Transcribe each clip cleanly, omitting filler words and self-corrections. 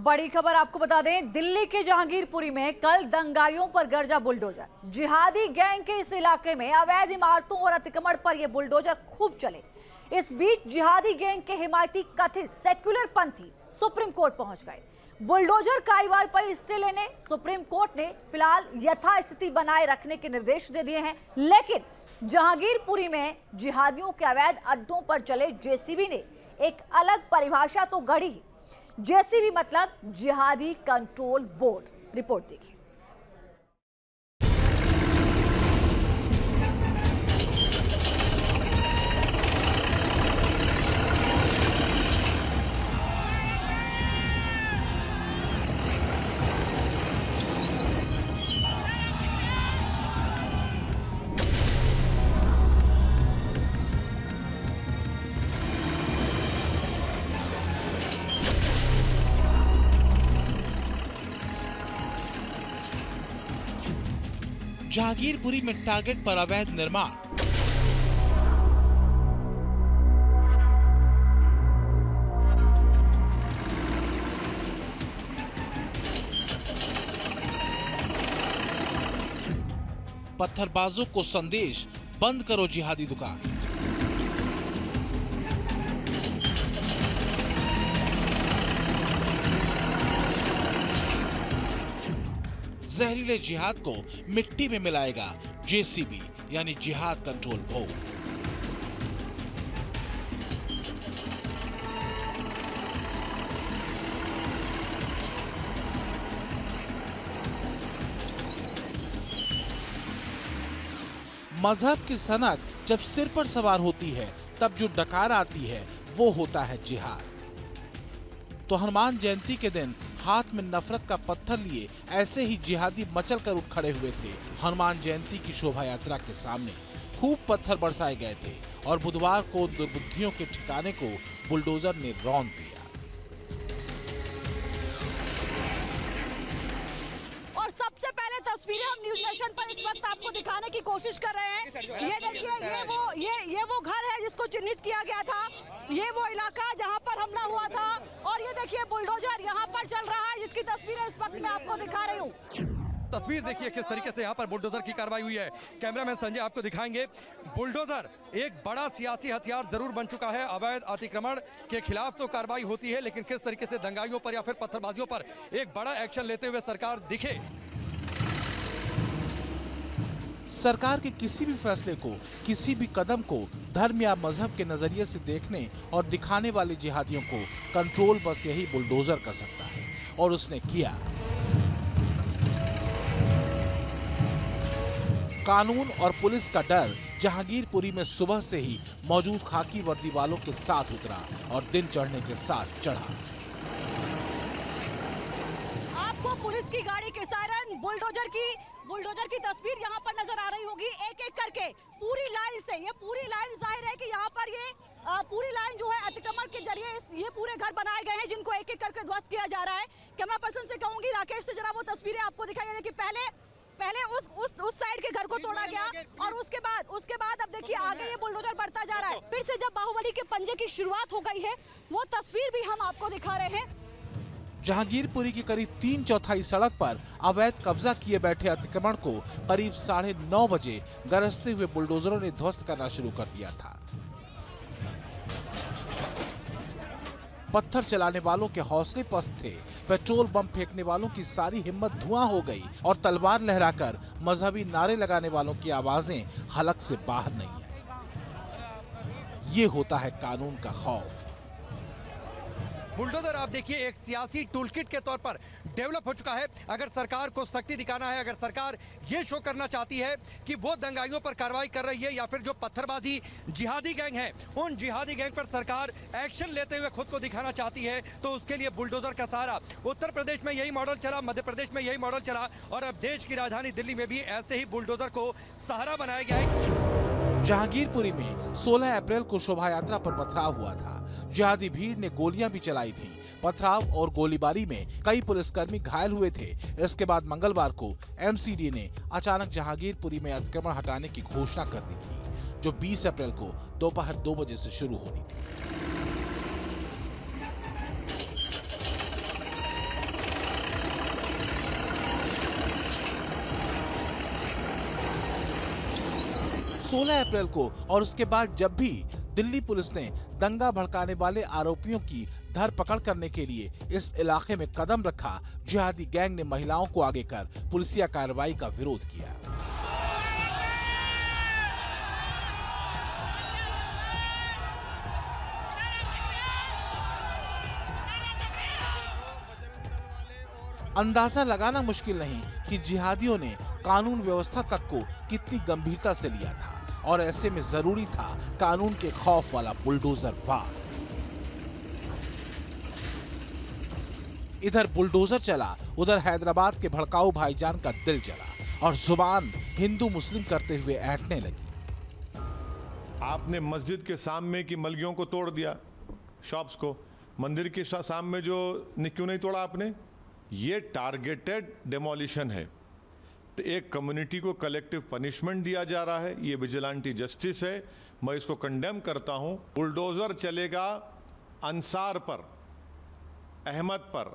बड़ी खबर आपको बता दें, दिल्ली के जहांगीरपुरी में कल दंगाइयों पर गरजा बुलडोजर। जिहादी गैंग के इस इलाके में अवैध इमारतों और अतिक्रमण पर यह बुलडोजर खूब चले। इस बीच जिहादी गैंग के हिमायती कथित सेक्युलर पंथी सुप्रीम कोर्ट पहुंच गए। बुलडोजर कार्रवाई पर स्टे लेने सुप्रीम कोर्ट ने फिलहाल यथास्थिति बनाए रखने के निर्देश दे दिए हैं, लेकिन जहांगीरपुरी में जिहादियों के अवैध अड्डों पर चले जेसीबी ने एक अलग परिभाषा तो गढ़ी। जेसीबी मतलब जिहादी कंट्रोल बोर्ड। रिपोर्ट देखिए। जहांगीरपुरी में टारगेट पर अवैध निर्माण। पत्थरबाजों को संदेश, बंद करो जिहादी दुकान। जहरीले जिहाद को मिट्टी में मिलाएगा जेसीबी यानी जिहाद कंट्रोल बोर्ड। मजहब की सनक जब सिर पर सवार होती है, तब जो डकार आती है वो होता है जिहाद। तो हनुमान जयंती के दिन हाथ में नफरत का पत्थर लिए ऐसे ही जिहादी मचल कर उठ खड़े हुए थे। हनुमान जयंती की शोभा यात्रा के सामने खूब पत्थर बरसाए गए थे और बुधवार को दुर्बुद्धियों के ठिकाने को बुलडोजर ने रौंद दिया। और सबसे पहले तस्वीरें हम न्यूज नेशन पर इस वक्त आपको दिखाने की कोशिश कर रहे हैं। ये देखिए, ये वो घर है जिसको चिन्हित किया गया था। ये वो इलाका जहां पर हमला हुआ था और ये देखिए बुलडोजर यहां पर चल रहा है, जिसकी तस्वीरें इस वक्त मैं आपको दिखा रही हूँ। तस्वीर देखिए किस तरीके से यहाँ पर बुलडोजर की कार्रवाई हुई है। कैमरामैन संजय आपको दिखाएंगे। बुलडोजर एक बड़ा सियासी हथियार जरूर बन चुका है। अवैध अतिक्रमण के खिलाफ तो कार्रवाई होती है, लेकिन किस तरीके से दंगाइयों पर या फिर पत्थरबाजियों पर एक बड़ा एक्शन लेते हुए सरकार दिखे। सरकार के किसी भी फैसले को, किसी भी कदम को धर्म या मजहब के नजरिए से देखने और दिखाने वाले जिहादियों को कंट्रोल बस यही बुलडोजर कर सकता है, और उसने किया। कानून और पुलिस का डर जहांगीरपुरी में सुबह से ही मौजूद खाकी वर्दी वालों के साथ उतरा और दिन चढ़ने के साथ चढ़ा। आपको पुलिस की गाड़ी के सायरन, बुलडोजर की तस्वीर यहाँ पर नजर आ रही होगी। एक एक करके पूरी लाइन से, ये पूरी लाइन जाहिर है कि यहाँ पर ये पूरी लाइन जो है अतिक्रमण के जरिए ये पूरे घर बनाए गए हैं, जिनको एक एक करके ध्वस्त किया जा रहा है। कैमरा पर्सन से कहूंगी राकेश से जरा वो तस्वीरें आपको दिखाई दे कि पहले उस साइड के घर को तोड़ा गया और उसके बाद अब देखिए आगे ये बुलडोजर बढ़ता जा रहा है। फिर से जब बाहुबली के पंजे की शुरुआत हो गई है, वो तस्वीर भी हम आपको दिखा रहे हैं। जहांगीरपुरी की करीब 3/4 सड़क पर अवैध कब्जा किए बैठे अतिक्रमण को करीब 9:30 बजे गरजते हुए बुलडोजरों ने ध्वस्त करना शुरू कर दिया था। पत्थर चलाने वालों के हौसले पस्त थे। पेट्रोल बम फेंकने वालों की सारी हिम्मत धुआं हो गई और तलवार लहराकर मजहबी नारे लगाने वालों की आवाजें हलक से बाहर नहीं आई। ये होता है कानून का खौफ। बुलडोजर आप देखिए एक सियासी टूलकिट के तौर पर डेवलप हो चुका है। अगर सरकार को सख्ती दिखाना है, अगर सरकार ये शो करना चाहती है कि वो दंगाइयों पर कार्रवाई कर रही है या फिर जो पत्थरबाजी जिहादी गैंग है, उन जिहादी गैंग पर सरकार एक्शन लेते हुए खुद को दिखाना चाहती है, तो उसके लिए बुलडोजर का सहारा। उत्तर प्रदेश में यही मॉडल चला, मध्य प्रदेश में यही मॉडल चला और अब देश की राजधानी दिल्ली में भी ऐसे ही बुलडोजर को सहारा बनाया गया है। जहांगीरपुरी में 16 अप्रैल को शोभा यात्रा पर पथराव हुआ था। जिहादी भीड़ ने गोलियां भी चलाई थीं। पथराव और गोलीबारी में कई पुलिसकर्मी घायल हुए थे। इसके बाद मंगलवार को एमसीडी ने अचानक जहांगीरपुरी में अतिक्रमण हटाने की घोषणा कर दी थी, जो 20 अप्रैल को दोपहर 2 बजे से शुरू होनी थी। 16 अप्रैल को और उसके बाद जब भी दिल्ली पुलिस ने दंगा भड़काने वाले आरोपियों की धरपकड़ करने के लिए इस इलाके में कदम रखा, जिहादी गैंग ने महिलाओं को आगे कर पुलिसिया कार्रवाई का विरोध किया। अंदाजा लगाना मुश्किल नहीं कि जिहादियों ने कानून व्यवस्था तक को कितनी गंभीरता से लिया था और ऐसे में जरूरी था कानून के खौफ वाला बुलडोजर वार। इधर बुलडोजर चला, उधर हैदराबाद के भड़काऊ भाईजान का दिल जला और जुबान हिंदू मुस्लिम करते हुए ऐंठने लगी। आपने मस्जिद के सामने की मलगियों को तोड़ दिया, शॉप्स को, मंदिर के सामने जो क्यों नहीं तोड़ा आपने? ये टारगेटेड डेमोलिशन है। तो एक कम्युनिटी को कलेक्टिव पनिशमेंट दिया जा रहा है, ये विजिलेंटी जस्टिस है, मैं इसको कंडेम करता हूं। बुलडोजर चलेगा अंसार पर, अहमद पर,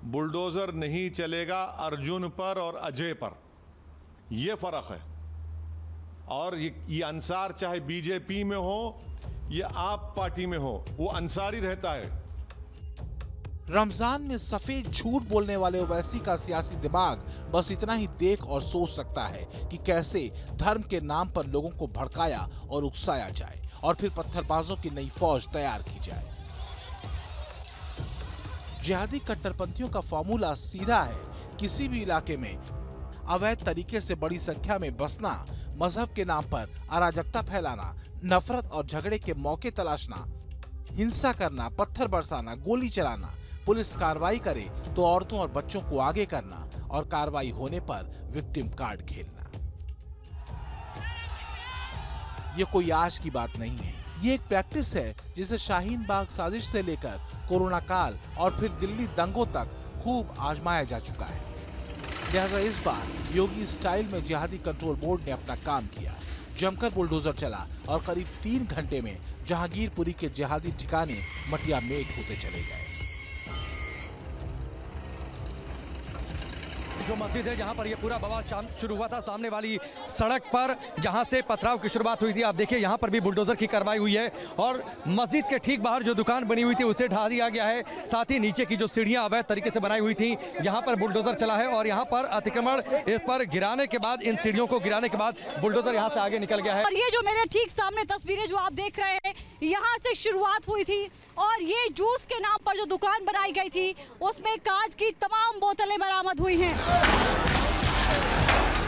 बुलडोजर नहीं चलेगा अर्जुन पर और अजय पर। यह फर्क है। और ये अंसार चाहे बीजेपी में हो या आप पार्टी में हो, वो अंसारी रहता है। रमजान में सफेद झूठ बोलने वाले ओवैसी का सियासी दिमाग बस इतना ही देख और सोच सकता है कि कैसे धर्म के नाम पर लोगों को भड़काया और उकसाया जाए और फिर पत्थरबाजों की नई फौज तैयार की जाए। जिहादी कट्टरपंथियों का फॉर्मूला सीधा है, किसी भी इलाके में अवैध तरीके से बड़ी संख्या में बसना, मजहब के नाम पर अराजकता फैलाना, नफरत और झगड़े के मौके तलाशना, हिंसा करना, पत्थर बरसाना, गोली चलाना, पुलिस कार्रवाई करे तो औरतों और बच्चों को आगे करना और कार्रवाई होने पर विक्टिम कार्ड खेलना। ये कोई आज की बात नहीं है, ये एक प्रैक्टिस है जिसे शाहीन बाग साजिश से लेकर कोरोना काल और फिर दिल्ली दंगों तक खूब आजमाया जा चुका है। लिहाजा इस बार योगी स्टाइल में जिहादी कंट्रोल बोर्ड ने अपना काम किया। जमकर बुलडोजर चला और करीब 3 घंटे में जहांगीरपुरी के जिहादी ठिकाने मटिया मेट होते चले गए। जो मस्जिद है जहां पर ये पूरा बवाल शुरू हुआ था, सामने वाली सड़क पर जहां से पथराव की शुरुआत हुई थी, आप देखिए यहां पर भी बुलडोजर की कार्रवाई हुई है और मस्जिद के ठीक बाहर जो दुकान बनी हुई थी उसे ढा दिया गया है। साथ ही नीचे की जो सीढ़ियां अवैध तरीके से बनाई हुई थी, यहां पर बुलडोजर चला है और यहां पर अतिक्रमण इस पर गिराने के बाद, इन सीढ़ियों को गिराने के बाद बुलडोजर यहां से आगे निकल गया है। और ये जो मेरे ठीक सामने तस्वीरें जो आप देख रहे हैं, यहाँ से शुरुआत हुई थी और ये जूस के नाम पर जो दुकान बनाई गई थी उसमें कांच की तमाम बोतलें बरामद हुई हैं।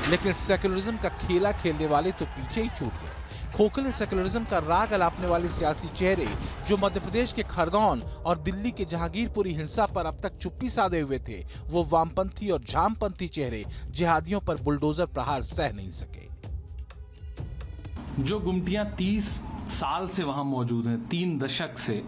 लेकिन सेक्युलरिज्म का खेला खेलने वाले तो पीछे ही छूट गए। खोखले सेक्युलरिज्म का राग अलापने वाले सियासी चेहरे जो मध्य प्रदेश के खरगोन और दिल्ली के जहांगीरपुरी हिंसा पर अब तक चुप्पी साधे हुए थे, वो वामपंथी और झामपंथी चेहरे जिहादियों पर बुलडोजर प्रहार सह नहीं सके। जो गुमटियां 30 साल से वहां मौजूद हैं, 3 दशक से,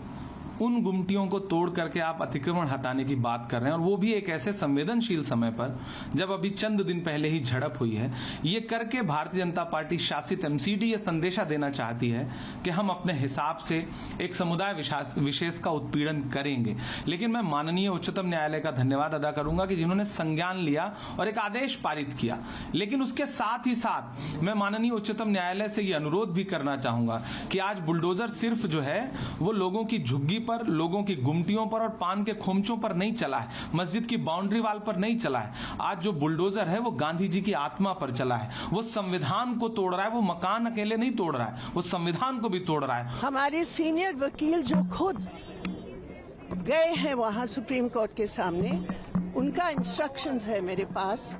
उन गुमटियों को तोड़ करके आप अतिक्रमण हटाने की बात कर रहे हैं और वो भी एक ऐसे संवेदनशील समय पर जब अभी चंद दिन पहले ही झड़प हुई है। ये करके भारतीय जनता पार्टी शासित एमसीडी ये संदेशा देना चाहती है कि हम अपने हिसाब से एक समुदाय विशेष का उत्पीड़न करेंगे। लेकिन मैं माननीय उच्चतम न्यायालय का धन्यवाद अदा करूंगा कि जिन्होंने संज्ञान लिया और एक आदेश पारित किया। लेकिन उसके साथ ही साथ मैं माननीय उच्चतम न्यायालय से ये अनुरोध भी करना चाहूंगा कि आज बुलडोजर सिर्फ जो है वो लोगों की झुग्गी पर, लोगों की गुमटियों पर और पान के खोमचों पर नहीं चला है, मस्जिद की बाउंड्री वाल पर नहीं चला है। आज जो बुलडोजर है वो गांधी जी की आत्मा पर चला है, वो संविधान को तोड़ रहा है। वो मकान अकेले नहीं तोड़ रहा है, वो संविधान को भी तोड़ रहा है। हमारे सीनियर वकील जो खुद गए हैं वहां सुप्रीम कोर्ट के सामने, उनका इंस्ट्रक्शंस है मेरे पास।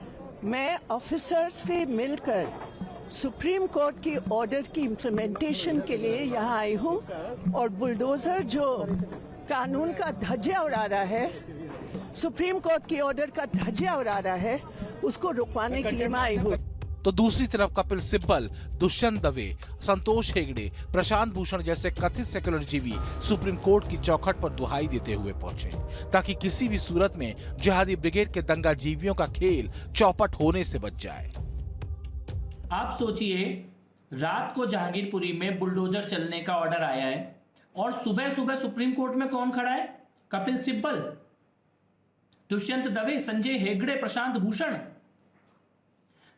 मैं ऑफिसर से मिलकर सुप्रीम कोर्ट की ऑर्डर की इम्प्लीमेंटेशन के लिए यहाँ आई हूँ और बुलडोजर जो कानून का धज्जिया उड़ा रहा है, सुप्रीम कोर्ट की ऑर्डर का धज्जिया उड़ा रहा है, उसको रुकवाने के लिए मैं आई हूँ। तो दूसरी तरफ कपिल सिब्बल, दुष्यंत दवे, संतोष हेगड़े, प्रशांत भूषण जैसे कथित सेक्युलर जीवी सुप्रीम कोर्ट की चौखट पर दुहाई देते हुए पहुंचे ताकि किसी भी सूरत में जिहादी ब्रिगेड के दंगा जीवियों का खेल चौपट होने से बच जाए। आप सोचिए, रात को जहांगीरपुरी में बुलडोजर चलने का ऑर्डर आया है और सुबह सुबह सुप्रीम कोर्ट में कौन खड़ा है? कपिल सिब्बल, दुष्यंत दवे, संजय हेगड़े, प्रशांत भूषण,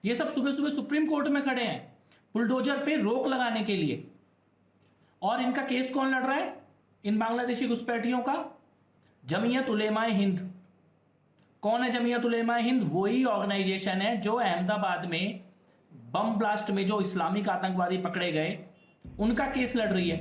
ये सब सुबह सुबह सुप्रीम कोर्ट में खड़े हैं। बुलडोजर पे रोक लगाने के लिए। और इनका केस कौन लड़ रहा है इन बांग्लादेशी घुसपैठियों का? जमीयत उलेमाए हिंद। कौन है जमीयत उलेमाए हिंद? वही ऑर्गेनाइजेशन है जो अहमदाबाद में बम ब्लास्ट में जो इस्लामिक आतंकवादी पकड़े गए उनका केस लड़ रही है।